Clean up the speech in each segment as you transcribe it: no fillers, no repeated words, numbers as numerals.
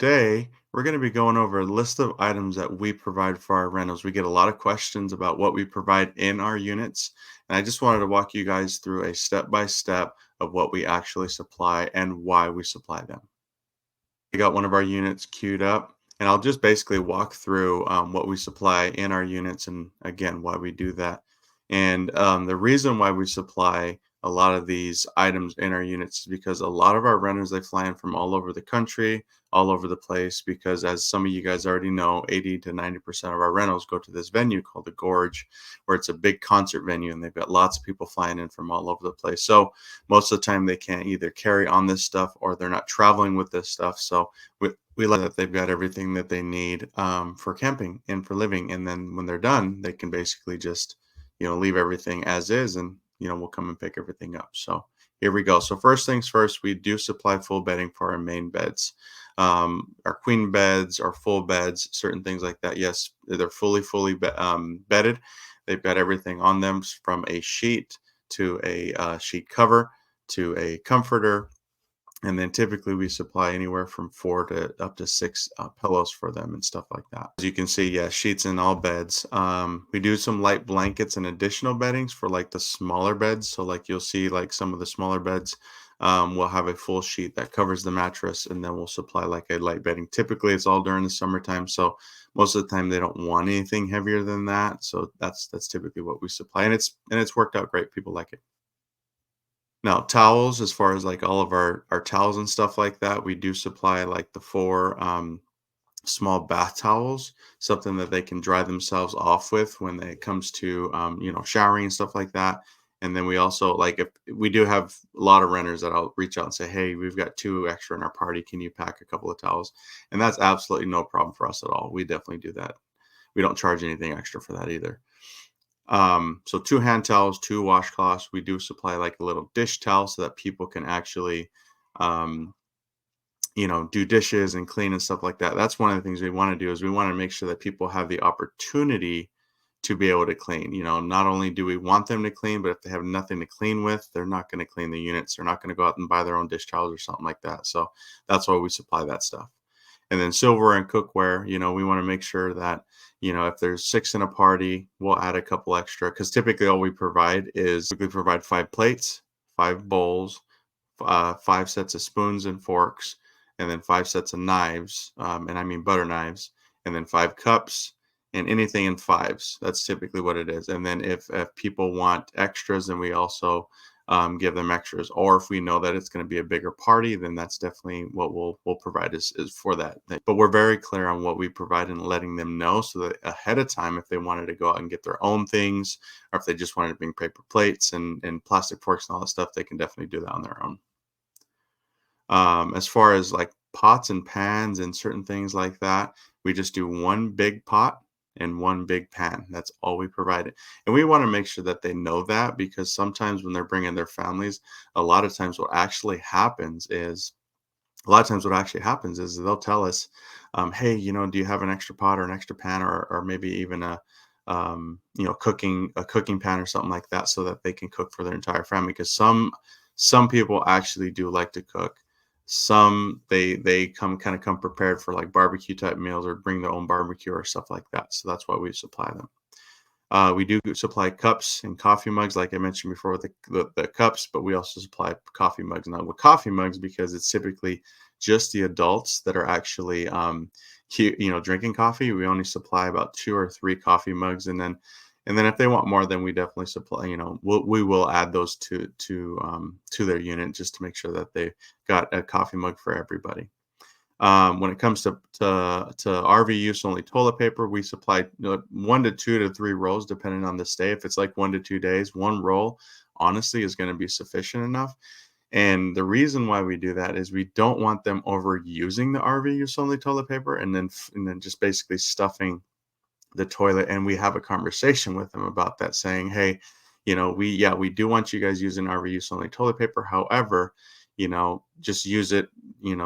today we're going to be going over a list of items that we provide for our rentals. We get a lot of questions about what we provide in our units, and I just wanted to walk you guys through a step by step of what we actually supply and why we supply them. We got one of our units queued up, and I'll just basically walk through what we supply in our units and again why we do that. And the reason why we supply a lot of these items in our units is because a lot of our renters they fly in from all over the country, all over the place. Because as some of you guys already know, 80 to 90% of our rentals go to this venue called the Gorge, where it's a big concert venue, and they've got lots of people flying in from all over the place. So most of the time they can't either carry on this stuff or they're not traveling with this stuff. So we let that they've got everything that they need for camping and for living. And then when they're done, they can basically just, leave everything as is and, we'll come and pick everything up. So here we go. So first things first, we do supply full bedding for our main beds. Our queen beds, our full beds, certain things like that. Yes, they're fully bedded. They've got everything on them from a sheet to a sheet cover to a comforter, and then typically we supply anywhere from 4 to up to 6 pillows for them and stuff like that. As you can see, yeah, sheets in all beds. We do some light blankets and additional beddings for like the smaller beds. So like you'll see like some of the smaller beds will have a full sheet that covers the mattress, and then we'll supply like a light bedding. Typically it's all during the summertime. So most of the time they don't want anything heavier than that. So that's typically what we supply. And it's worked out great. People like it. Now, towels, as far as like all of our towels and stuff like that, we do supply like the 4 small bath towels, something that they can dry themselves off with when it comes to showering and stuff like that. And then we also like if we do have a lot of renters that I'll reach out and say, hey, we've got 2 extra in our party. Can you pack a couple of towels? And that's absolutely no problem for us at all. We definitely do that. We don't charge anything extra for that either. So 2 hand towels, 2 washcloths. We do supply like a little dish towel so that people can actually, um, do dishes and clean and stuff like that. That's one of the things we want to do is we want to make sure that people have the opportunity to be able to clean. Not only do we want them to clean, but if they have nothing to clean with, they're not going to clean the units. They're not going to go out and buy their own dish towels or something like that. So that's why we supply that stuff. And then silver and cookware, we want to make sure that, if there's 6 in a party, we'll add a couple extra because typically all we provide 5 plates, 5 bowls, 5 sets of spoons and forks, and then 5 sets of knives, and I mean butter knives, and then 5 cups and anything in fives. That's typically what it is. And then if people want extras, then we also give them extras. Or if we know that it's going to be a bigger party, then that's definitely what we'll provide is for that thing. But we're very clear on what we provide and letting them know so that ahead of time, if they wanted to go out and get their own things, or if they just wanted to bring paper plates and plastic forks and all that stuff, they can definitely do that on their own. As far as like pots and pans and certain things like that, we just do 1 big pot and 1 big pan. That's all we provide. And we want to make sure that they know that because sometimes when they're bringing their families, a lot of times what actually happens is they'll tell us, hey, do you have an extra pot or an extra pan or maybe even a cooking pan or something like that so that they can cook for their entire family. Because some people actually do like to cook. Some they come prepared for like barbecue type meals or bring their own barbecue or stuff like that. So that's why we supply them. We do supply cups and coffee mugs, like I mentioned before, with the cups, but we also supply coffee mugs. Now, with coffee mugs, because it's typically just the adults that are actually, drinking coffee, we only supply about 2 or 3 coffee mugs, and then if they want more, then we definitely supply. We will add those to their unit just to make sure that they got a coffee mug for everybody. When it comes to RV use only toilet paper, we supply 1 to 2 to 3 rolls depending on the stay. If it's like 1 to 2 days, 1 roll honestly is going to be sufficient enough. And the reason why we do that is we don't want them overusing the RV use only toilet paper and then just basically stuffing the toilet. And we have a conversation with them about that, saying, hey, we do want you guys using RV use only toilet paper. However, just use it,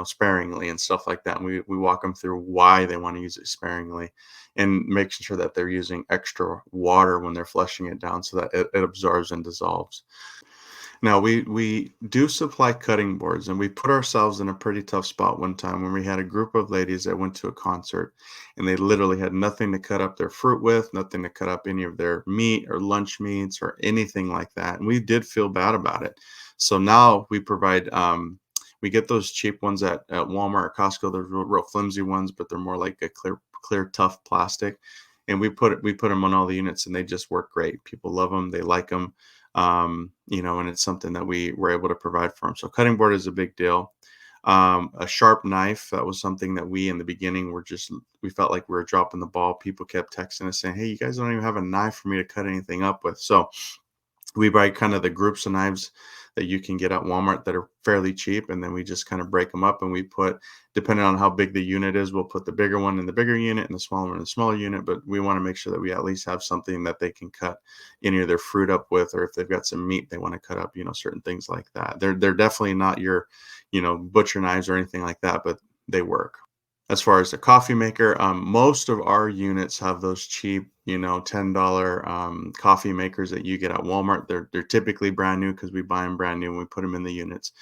sparingly and stuff like that. And we walk them through why they want to use it sparingly and making sure that they're using extra water when they're flushing it down so that it absorbs and dissolves. Now we do supply cutting boards, and we put ourselves in a pretty tough spot one time when we had a group of ladies that went to a concert, and they literally had nothing to cut up their fruit with, nothing to cut up any of their meat or lunch meats or anything like that. And we did feel bad about it. So now we provide we get those cheap ones at Walmart or Costco. They're real flimsy ones, but they're more like a clear tough plastic. And we put them on all the units, and they just work great. People love them. They like them, and it's something that we were able to provide for them. So cutting board is a big deal. A sharp knife, that was something that we in the beginning we felt like we were dropping the ball. People kept texting us saying, "Hey, you guys don't even have a knife for me to cut anything up with." So we buy kind of the groups of knives that you can get at Walmart that are fairly cheap, and then we just kind of break them up, and we put, depending on how big the unit is, we'll put the bigger one in the bigger unit and the smaller one in the smaller unit. But we want to make sure that we at least have something that they can cut any of their fruit up with, or if they've got some meat they want to cut up, certain things like that. They're definitely not your, butcher knives or anything like that, but they work. As far as the coffee maker, most of our units have those cheap, $10 coffee makers that you get at Walmart. They're typically brand new because we buy them brand new and we put them in the units.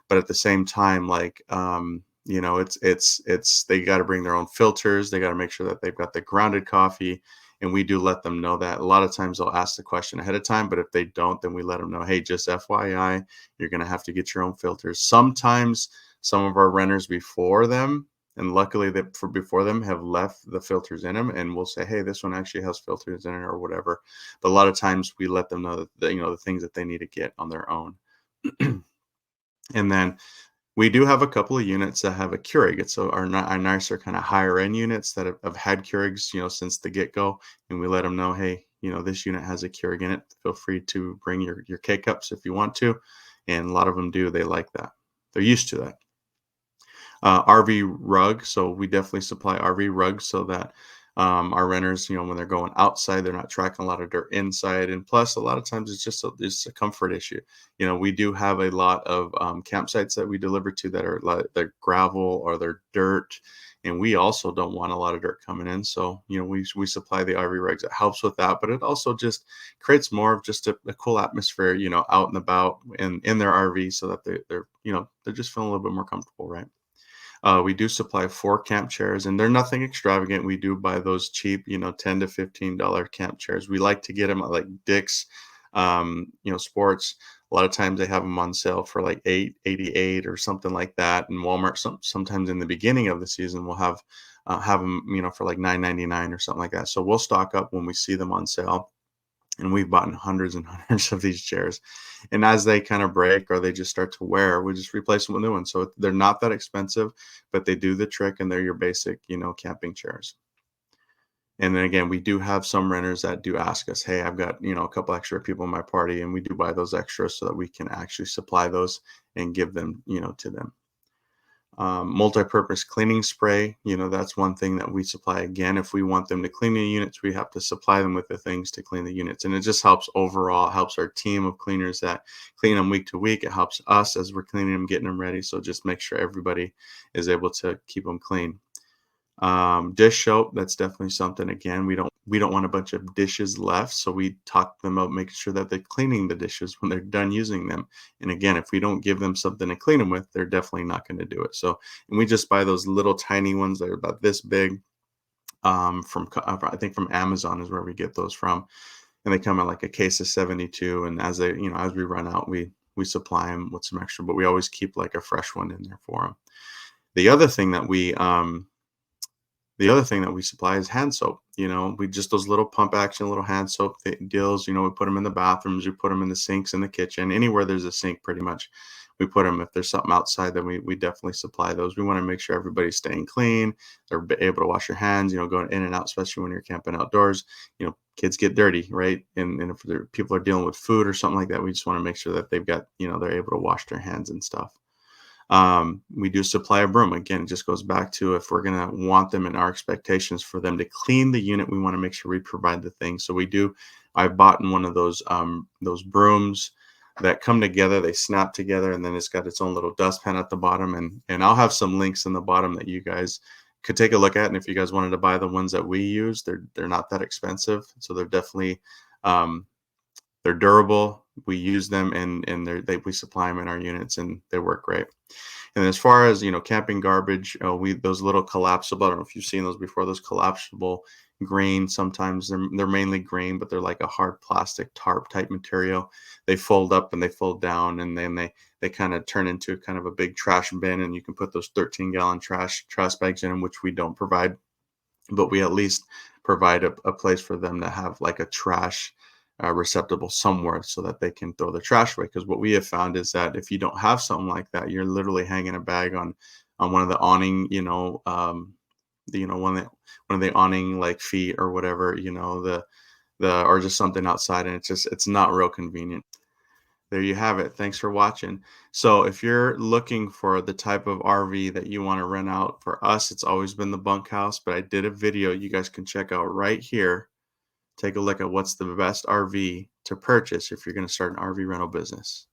But at the same time, like, it's they got to bring their own filters. They got to make sure that they've got the grounded coffee, and we do let them know that. A lot of times they'll ask the question ahead of time, but if they don't, then we let them know, hey, just FYI, you're gonna have to get your own filters. Sometimes some of our renters before them, and luckily that for before them, have left the filters in them, and we'll say, hey, this one actually has filters in it or whatever. But a lot of times we let them know that the things that they need to get on their own. And then we do have a couple of units that have a Keurig. It's so our nicer kind of higher end units that have had Keurigs, since the get go, and we let them know, hey, this unit has a Keurig in it. Feel free to bring your K cups if you want to, and a lot of them do. They like that. They're used to that. RV rug. So we definitely supply RV rugs so that our renters, when they're going outside, they're not tracking a lot of dirt inside. And plus, a lot of times it's a comfort issue. We do have a lot of campsites that we deliver to that are like they're gravel or they're dirt. And we also don't want a lot of dirt coming in. So, we supply the RV rugs. It helps with that, but it also just creates more of just a cool atmosphere, out and about in their RV so that they're just feeling a little bit more comfortable, right? We do supply 4 camp chairs, and they're nothing extravagant. We do buy those cheap, $10 to $15 camp chairs. We like to get them at like Dick's, Sports. A lot of times they have them on sale for like 8.88 or something like that. And Walmart, sometimes in the beginning of the season, we'll have them, for like 9.99 or something like that. So we'll stock up when we see them on sale, and we've bought hundreds and hundreds of these chairs. And as they kind of break or they just start to wear, we just replace them with new ones. So they're not that expensive, but they do the trick, and they're your basic, camping chairs. And then again, we do have some renters that do ask us, hey, I've got, a couple extra people in my party, and we do buy those extras so that we can actually supply those and give them, to them. Multi-purpose cleaning spray, that's one thing that we supply. Again, if we want them to clean the units, we have to supply them with the things to clean the units, and it just helps overall, helps our team of cleaners that clean them week to week. It helps us as we're cleaning them, getting them ready. So just make sure everybody is able to keep them clean. Dish soap, that's definitely something. Again, we don't want a bunch of dishes left, so we talk them about making sure that they're cleaning the dishes when they're done using them. And again, if we don't give them something to clean them with, they're definitely not going to do it. So, and we just buy those little tiny ones that are about this big. I think from Amazon is where we get those from, and they come in like a case of 72. And as we run out, we supply them with some extra, but we always keep like a fresh one in there for them. The other thing that we the other thing that we supply is hand soap. We just those little pump action, little hand soap deals. We put them in the bathrooms, we put them in the sinks in the kitchen, anywhere there's a sink, pretty much. We put them. If there's something outside, then we definitely supply those. We want to make sure everybody's staying clean. They're able to wash their hands, going in and out, especially when you're camping outdoors. Kids get dirty, right? And if people are dealing with food or something like that, we just want to make sure that they've got, they're able to wash their hands and stuff. We do supply a broom. Again, it just goes back to, if we're going to want them and our expectations for them to clean the unit, we want to make sure we provide the things. So we do. I bought in one of those brooms that come together. They snap together, and then it's got its own little dustpan at the bottom. And I'll have some links in the bottom that you guys could take a look at. And if you guys wanted to buy the ones that we use, they're not that expensive. So they're definitely They're durable. We use them, and we supply them in our units, and they work great. And as far as, camping garbage, we those little collapsible. I don't know if you've seen those before. Those collapsible grain. Sometimes they're mainly grain, but they're like a hard plastic tarp type material. They fold up and they fold down, and then they kind of turn into kind of a big trash bin, and you can put those 13-gallon trash bags in them, which we don't provide, but we at least provide a place for them to have like a trash receptacle somewhere so that they can throw the trash away. Because what we have found is that if you don't have something like that, you're literally hanging a bag on one of the awning, one of the awning like feet or whatever, the or just something outside, and it's not real convenient. There you have it. Thanks for watching. So if you're looking for the type of RV that you want to rent out, for us, it's always been the bunkhouse, but I did a video you guys can check out right here. Take a look at what's the best RV to purchase if you're going to start an RV rental business.